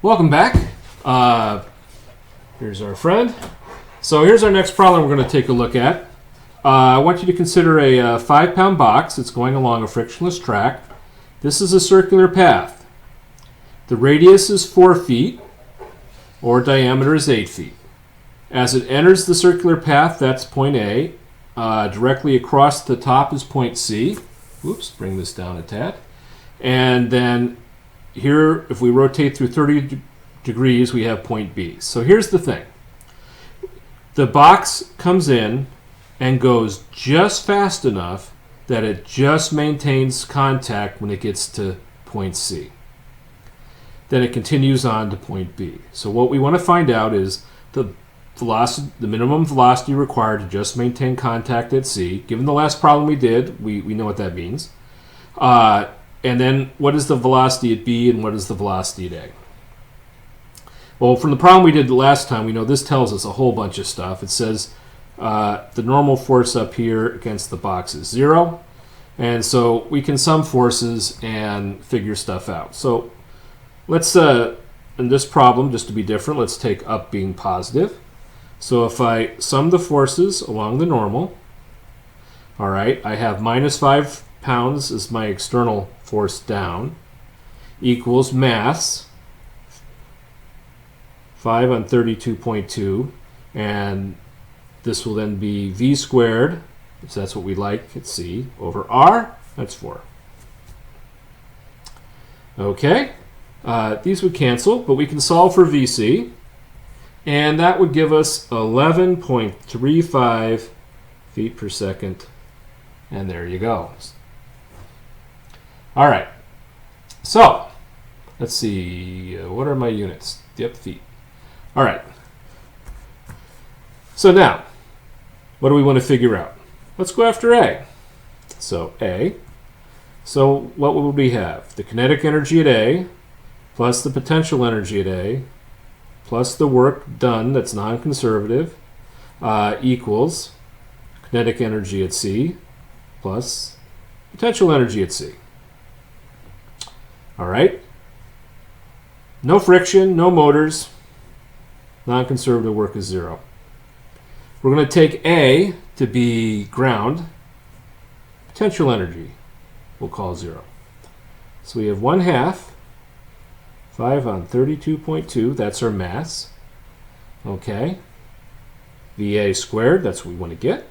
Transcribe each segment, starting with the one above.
Welcome back. Here's our friend. So here's our next problem we're going to take a look at. I want you to consider a 5-pound box that's going along a frictionless track. This is a circular path. The radius is 4 feet, or diameter is 8 feet. As it enters the circular path, that's point A. Directly across the top is point C. Oops, bring this down a tad. And then here, if we rotate through 30 degrees, we have point B. So here's the thing. The box comes in and goes just fast enough that it just maintains contact when it gets to point C. Then it continues on to point B. So what we want to find out is the velocity, the minimum velocity required to just maintain contact at C. Given the last problem we did, we know what that means. And then what is the velocity at B and what is the velocity at A? Well, from the problem we did last time, we know this tells us a whole bunch of stuff. It says the normal force up here against the box is 0. And so we can sum forces and figure stuff out. So let's, in this problem, just to be different, let's take up being positive. So if I sum the forces along the normal, all right, I have minus 5 pounds as my external force down, equals mass, 5 on 32.2, and this will then be v squared, so that's what we like at C, over r, that's 4. Okay, these would cancel, but we can solve for VC, and that would give us 11.35 feet per second, and there you go. All right, so let's see, what are my units? Yep, feet. All right, so now, what do we want to figure out? Let's go after A. So A, so what will we have? The kinetic energy at A, plus the potential energy at A, plus the work done that's non-conservative, equals kinetic energy at C, plus potential energy at C. All right, no friction, no motors, non-conservative work is 0. We're going to take A to be ground, potential energy we'll call 0. So we have 1/2, 5 on 32.2, that's our mass. Okay, VA squared, that's what we want to get.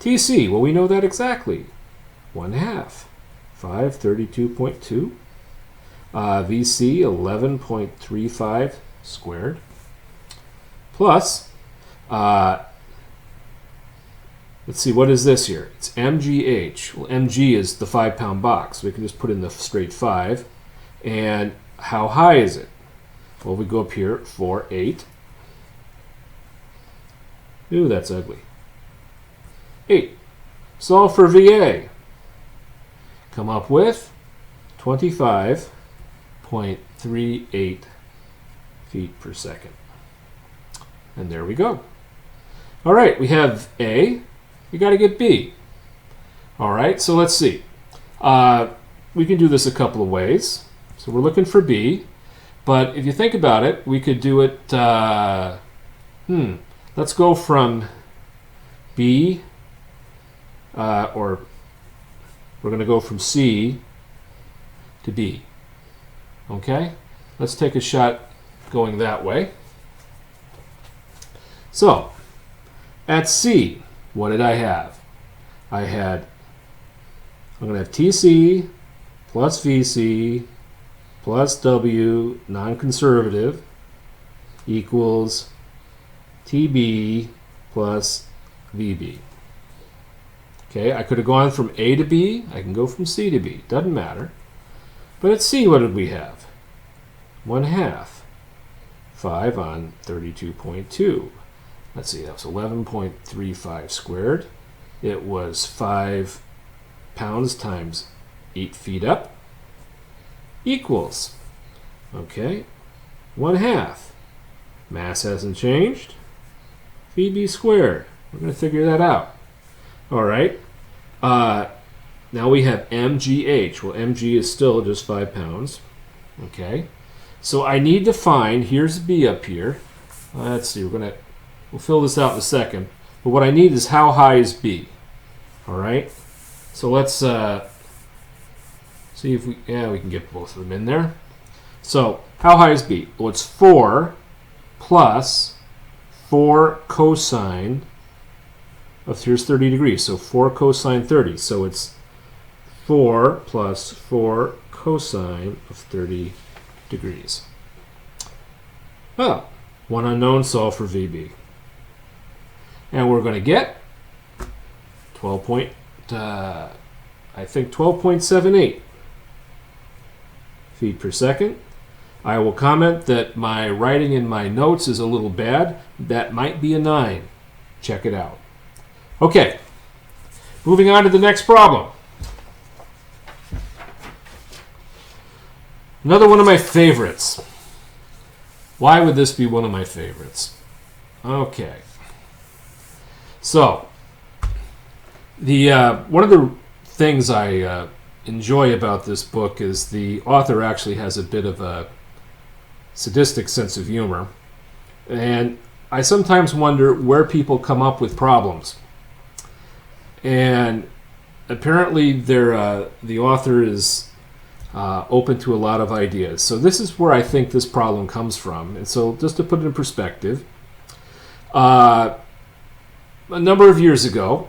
TC, well, we know that exactly, 1/2. 5, 32.2. VC, 11.35 squared. Plus, let's see, what is this here? It's MGH. Well, MG is the 5-pound box. So we can just put in the straight 5. And how high is it? Well, we go up here, 4, 8. Ooh, that's ugly. 8. Solve for VA. Come up with 25.38 feet per second. And there we go. All right, we have A. We got to get B. All right, so let's see. We can do this a couple of ways. So we're looking for B. But if you think about it, we could do it, let's go from B, or we're going to go from C to B. Okay? Let's take a shot going that way. So, at C, what did I have? I'm going to have TC plus VC plus W, non-conservative, equals TB plus VB. Okay, I could have gone from A to B. I can go from C to B. Doesn't matter. But at C, what did we have? 1/2. 5 on 32.2. Let's see, that was 11.35 squared. It was 5 pounds times 8 feet up. Equals, okay, 1/2. Mass hasn't changed. VB squared. We're going to figure that out. All right. Now we have MGH. Well, MG is still just 5 pounds. Okay. So I need to find, here's B up here. Let's see, we'll fill this out in a second. But what I need is how high is B. All right. So let's see if we can get both of them in there. So how high is B? Well, it's 4 plus 4 cosine of, here's 30 degrees. So 4 cosine 30. So it's 4 plus 4 cosine of 30 degrees. Oh, one unknown, solve for VB. And we're going to get 12.78 feet per second. I will comment that my writing in my notes is a little bad. That might be a 9. Check it out. Okay, moving on to the next problem. Another one of my favorites. Why would this be one of my favorites? Okay. So, one of the things I enjoy about this book is the author actually has a bit of a sadistic sense of humor. And I sometimes wonder where people come up with problems. And apparently the author is open to a lot of ideas. So this is where I think this problem comes from. And so just to put it in perspective, a number of years ago,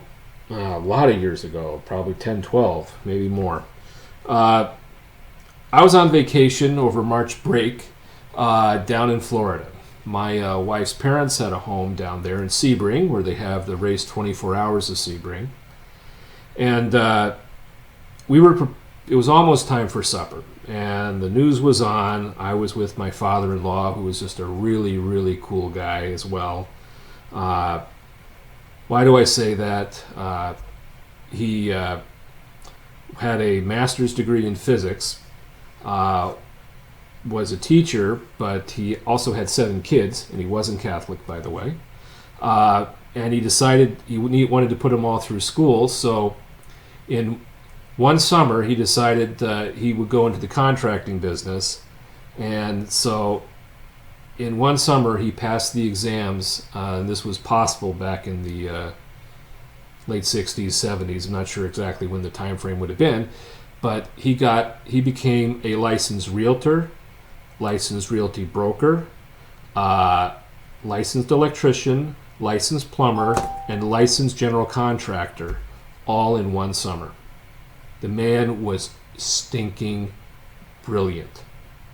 a lot of years ago, probably 10, 12, maybe more, I was on vacation over March break down in Florida. My wife's parents had a home down there in Sebring, where they have the race 24 Hours of Sebring. And it was almost time for supper, and the news was on. I was with my father-in-law, who was just a really, really cool guy as well. Why do I say that? He had a master's degree in physics, was a teacher, but he also had 7 kids, and he wasn't Catholic, by the way. And he decided he wanted to put them all through school, so in one summer, he decided he would go into the contracting business, and so in one summer he passed the exams, and this was possible back in the late 60s, 70s. I'm not sure exactly when the time frame would have been, but he became a licensed realtor, licensed realty broker, licensed electrician, licensed plumber, and licensed general contractor, all in one summer. The man was stinking brilliant.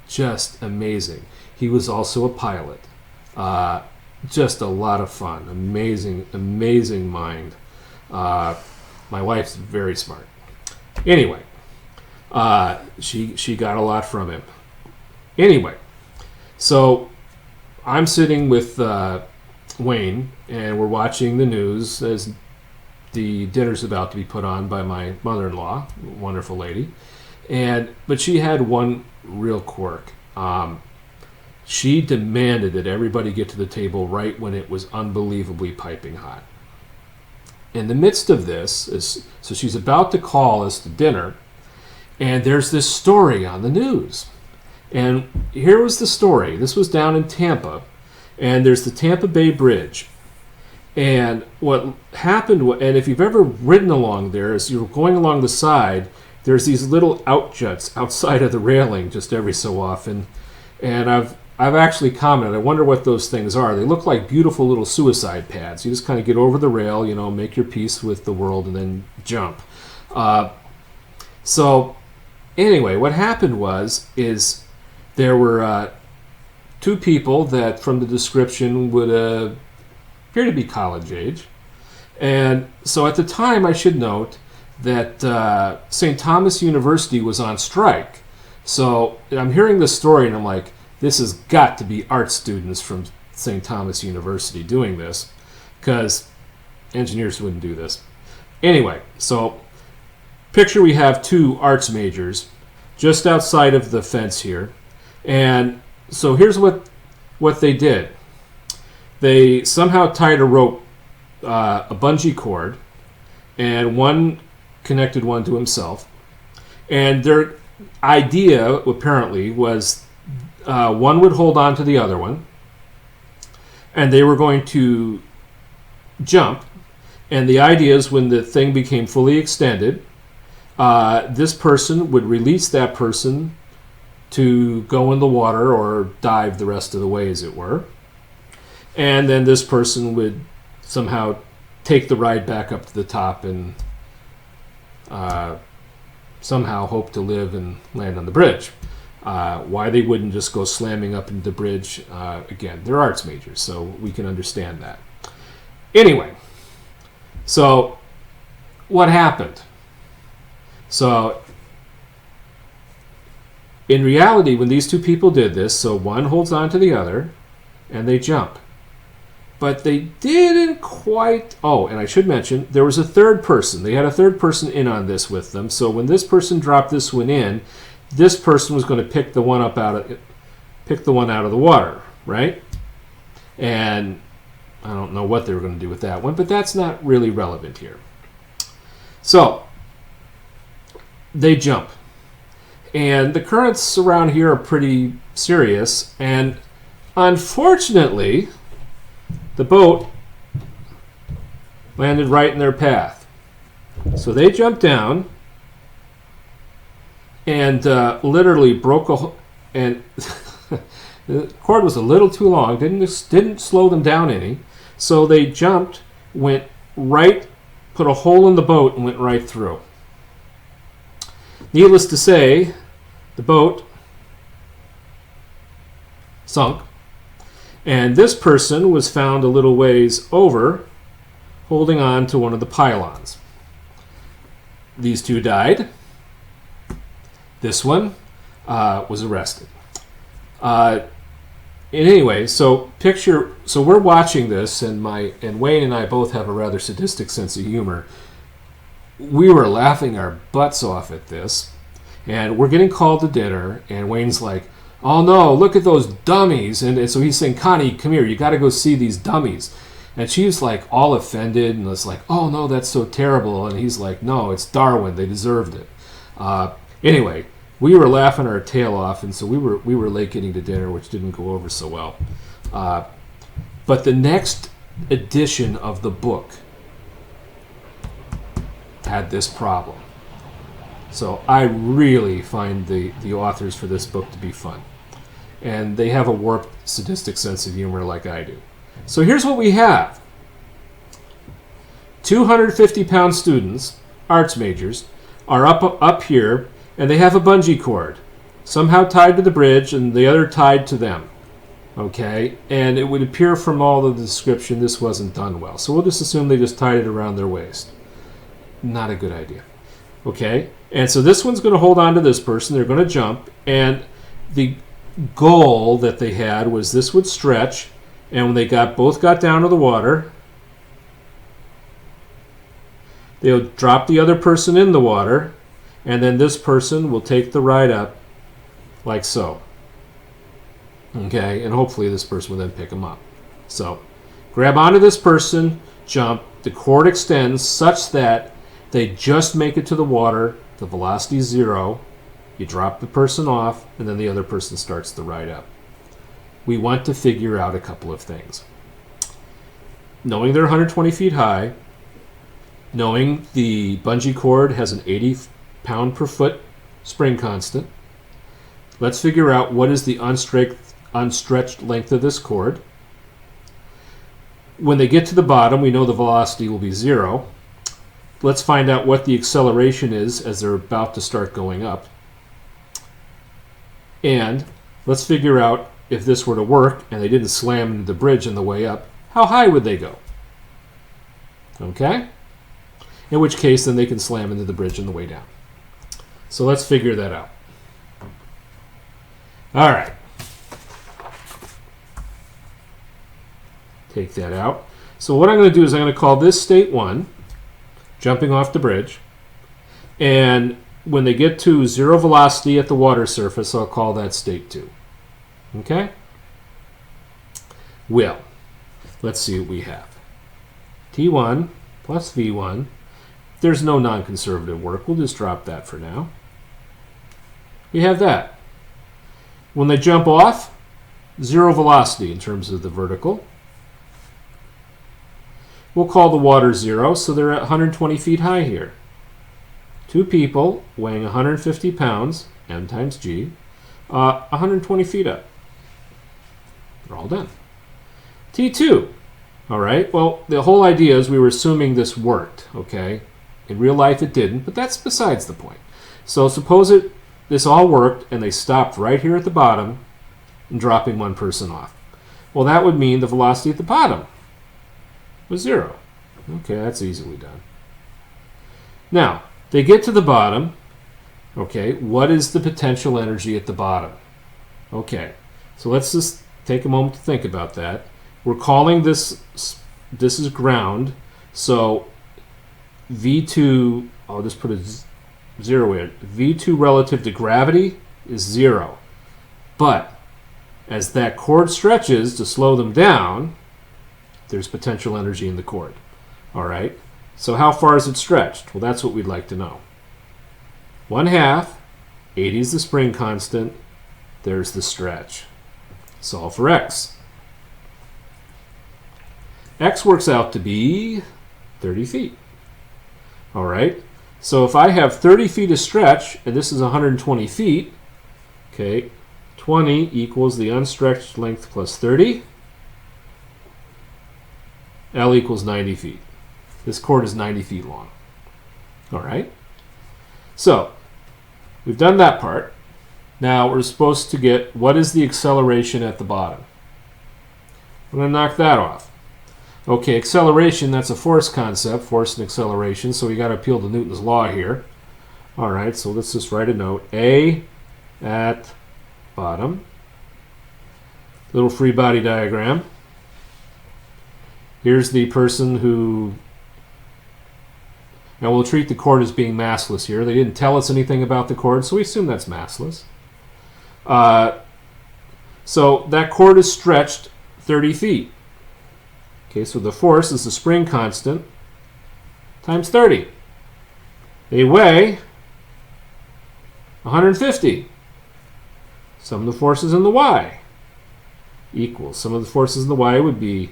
Just amazing. He was also a pilot. Just a lot of fun. Amazing, amazing mind. My wife's very smart. Anyway, she got a lot from him. Anyway, so I'm sitting with Wayne, and we're watching the news as the dinner's about to be put on by my mother-in-law, wonderful lady, but she had one real quirk. She demanded that everybody get to the table right when it was unbelievably piping hot. In the midst of this, so she's about to call us to dinner, and there's this story on the news. And here was the story. This was down in Tampa, and there's the Tampa Bay Bridge. And what happened, and if you've ever ridden along there, as you're going along the side, there's these little outjuts outside of the railing just every so often. And I've actually commented, I wonder what those things are. They look like beautiful little suicide pads. You just kind of get over the rail, make your peace with the world, and then jump. So anyway, what happened is there were 2 people that, from the description, would appear to be college age. And so at the time, I should note that St. Thomas University was on strike. So I'm hearing this story and I'm like, this has got to be art students from St. Thomas University doing this, because engineers wouldn't do this. Anyway, so picture we have 2 arts majors just outside of the fence here. And so here's what they did. They somehow tied a rope, a bungee cord, and one connected one to himself. And their idea, apparently, was one would hold on to the other one, and they were going to jump. And the idea is when the thing became fully extended, this person would release that person to go in the water or dive the rest of the way, as it were. And then this person would somehow take the ride back up to the top and somehow hope to live and land on the bridge. Why they wouldn't just go slamming up into the bridge, again, they're arts majors, so we can understand that. Anyway, so what happened? So in reality, when these two people did this, so one holds on to the other and they jump. But they didn't quite... Oh, and I should mention, there was a third person. They had a third person in on this with them. So when this person dropped this one in, this person was going to pick the one out of the water, right? And I don't know what they were going to do with that one, but that's not really relevant here. So they jump. And the currents around here are pretty serious. And unfortunately, the boat landed right in their path. So they jumped down and literally broke a hole. And the cord was a little too long, didn't slow them down any. So they jumped, went right, put a hole in the boat and went right through. Needless to say, the boat sunk. And this person was found a little ways over, holding on to one of the pylons. These two died. This one was arrested. Anyway, so we're watching this, and Wayne and I both have a rather sadistic sense of humor. We were laughing our butts off at this, and we're getting called to dinner, and Wayne's like, "Oh no, look at those dummies." And so he's saying, "Connie, come here, you got to go see these dummies." And she's like all offended and was like, "Oh no, that's so terrible." And he's like, "No, it's Darwin, they deserved it." Anyway, we were laughing our tail off, and so we were late getting to dinner, which didn't go over so well. But the next edition of the book had this problem. So I really find the authors for this book to be fun. And they have a warped, sadistic sense of humor like I do. So here's what we have. 250-pound students, arts majors, are up here, and they have a bungee cord, somehow tied to the bridge and the other tied to them. Okay? And it would appear from all of the description this wasn't done well. So we'll just assume they just tied it around their waist. Not a good idea. Okay? And so this one's going to hold on to this person. They're going to jump. And the goal that they had was this would stretch. And when they both got down to the water, they'll drop the other person in the water. And then this person will take the ride up like so. Okay? And hopefully this person will then pick them up. So grab onto this person, jump. The cord extends such that they just make it to the water. The velocity is 0. You drop the person off, and then the other person starts the ride up. We want to figure out a couple of things. Knowing they're 120 feet high, knowing the bungee cord has an 80 pound per foot spring constant, let's figure out what is the unstretched length of this cord. When they get to the bottom, we know the velocity will be 0. Let's find out what the acceleration is as they're about to start going up. And let's figure out if this were to work and they didn't slam into the bridge on the way up, how high would they go? Okay? In which case, then they can slam into the bridge on the way down. So let's figure that out. All right. Take that out. So what I'm going to do is I'm going to call this state 1. Jumping off the bridge, and when they get to 0 velocity at the water surface, I'll call that state 2. Okay? Well, let's see what we have. T1 plus V1. There's no non-conservative work. We'll just drop that for now. We have that. When they jump off, 0 velocity in terms of the vertical. We'll call the water 0, so they're at 120 feet high here. 2 people weighing 150 pounds, m times g, 120 feet up. They're all done. T2. All right, well, the whole idea is we were assuming this worked, okay? In real life it didn't, but that's besides the point. So suppose this all worked and they stopped right here at the bottom and dropping one person off. Well, that would mean the velocity at the bottom was 0. Okay, that's easily done. Now, they get to the bottom. Okay, what is the potential energy at the bottom? Okay, so let's just take a moment to think about that. We're calling this is ground, so V2, I'll just put a 0 in. V2 relative to gravity is 0. But as that cord stretches to slow them down, there's potential energy in the cord. All right, so how far is it stretched? Well, that's what we'd like to know. 1/2, 80 is the spring constant, there's the stretch. Solve for x. X works out to be 30 feet. All right, so if I have 30 feet of stretch, and this is 120 feet, okay, 20 equals the unstretched length plus 30. L equals 90 feet. This cord is 90 feet long. All right, so we've done that part. Now we're supposed to get what is the acceleration at the bottom. I'm going to knock that off. Okay, acceleration, that's a force concept, force and acceleration, so we got to appeal to Newton's law here. All right, so let's just write a note. A at bottom. Little free body diagram. Here's the person who... Now we'll treat the cord as being massless here. They didn't tell us anything about the cord, so we assume that's massless. So that cord is stretched 30 feet. Okay, so the force is the spring constant times 30. They weigh 150. Sum of the forces in the y equals, sum of the forces in the y would be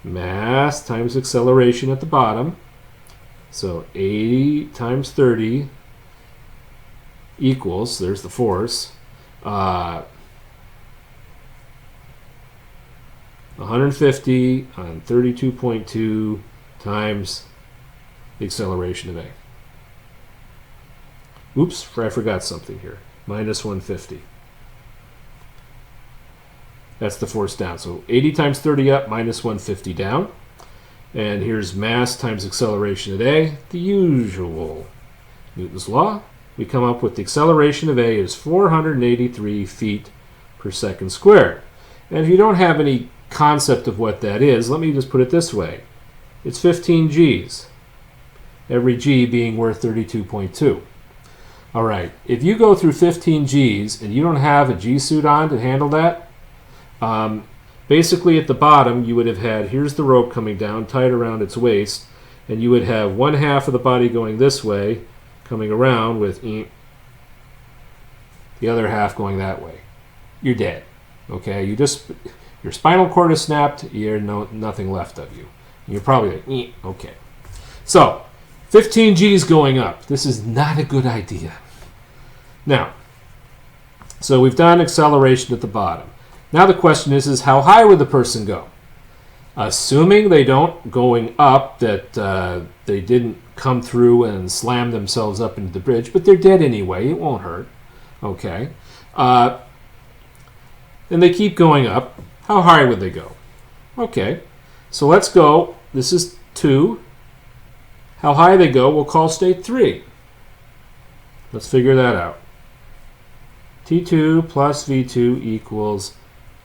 mass times acceleration at the bottom. So 80 times 30 equals, there's the force, 150 on 32.2 times the acceleration of A. Oops, I forgot something here. Minus 150. That's the force down. So 80 times 30 up, minus 150 down. And here's mass times acceleration at A, the usual Newton's law. We come up with the acceleration of A is 483 feet per second squared. And if you don't have any concept of what that is, let me just put it this way. It's 15 G's. Every G being worth 32.2. All right, if you go through 15 G's and you don't have a G suit on to handle that, basically at the bottom you would have had, here's the rope coming down tied around its waist, and you would have 1/2 of the body going this way, coming around with the other half going that way. You're dead. Okay, your spinal cord is snapped, you're nothing left of you. You're probably like, okay. So, 15 G's going up. This is not a good idea. Now, so we've done acceleration at the bottom. Now the question is how high would the person go? Assuming they don't going up, that they didn't come through and slam themselves up into the bridge, but they're dead anyway, it won't hurt. Okay. And they keep going up. How high would they go? Okay. So let's go. This is 2. How high they go, we'll call state 3. Let's figure that out. T2 plus V2 equals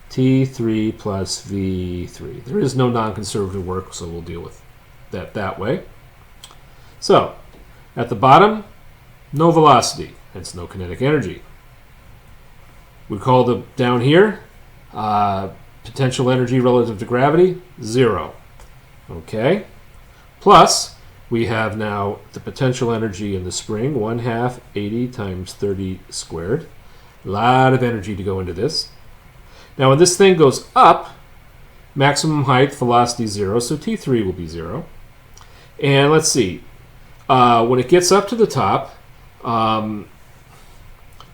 T3 plus V3. There is no non-conservative work, so we'll deal with that way. So, at the bottom, no velocity, hence no kinetic energy. We call the down here, potential energy relative to gravity, 0. Okay. Plus, we have now the potential energy in the spring, 1/2 80 times 30 squared. A lot of energy to go into this. Now when this thing goes up, maximum height, velocity 0, so T3 will be 0. And let's see, when it gets up to the top,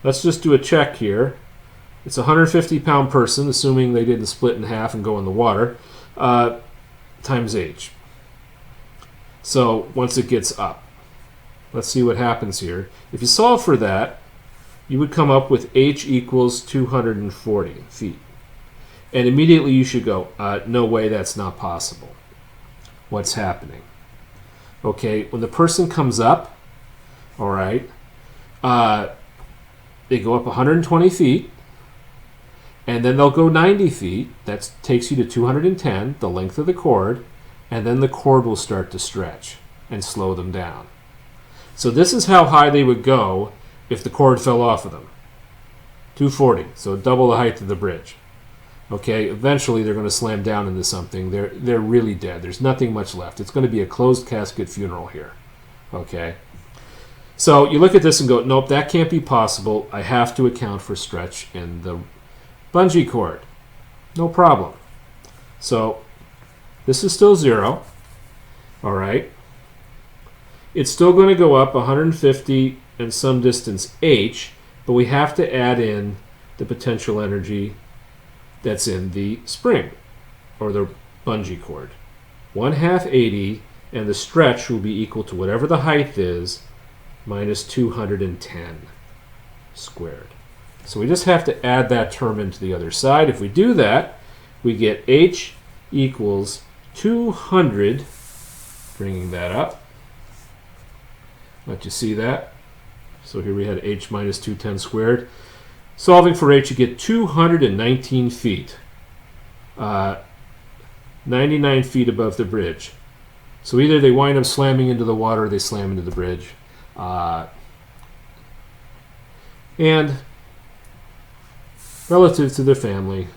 let's just do a check here. It's a 150-pound person, assuming they didn't split in half and go in the water, times h. So once it gets up, let's see what happens here. If you solve for that, you would come up with h equals 240 feet. And immediately you should go, no way, that's not possible. What's happening? Okay, when the person comes up, all right, they go up 120 feet, and then they'll go 90 feet. That takes you to 210, the length of the cord, and then the cord will start to stretch and slow them down. So this is how high they would go if the cord fell off of them. 240, so double the height of the bridge. Okay, eventually they're going to slam down into something. They're really dead. There's nothing much left. It's going to be a closed casket funeral here. Okay, so you look at this and go, nope, that can't be possible. I have to account for stretch in the bungee cord. No problem. So this is still 0. All right. It's still going to go up 150 and some distance h, but we have to add in the potential energy that's in the spring or the bungee cord. 1/2 80, and the stretch will be equal to whatever the height is minus 210 squared. So we just have to add that term into the other side. If we do that, we get h equals 200, bringing that up. Let you see that. So here we had h minus 210 squared. Solving for h, you get 219 feet. 99 feet above the bridge. So either they wind up slamming into the water or they slam into the bridge. And relative to their family,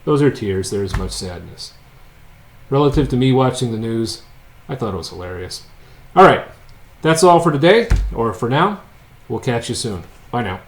those are tears. There is much sadness. Relative to me watching the news, I thought it was hilarious. All right, that's all for today, or for now. We'll catch you soon. Bye now.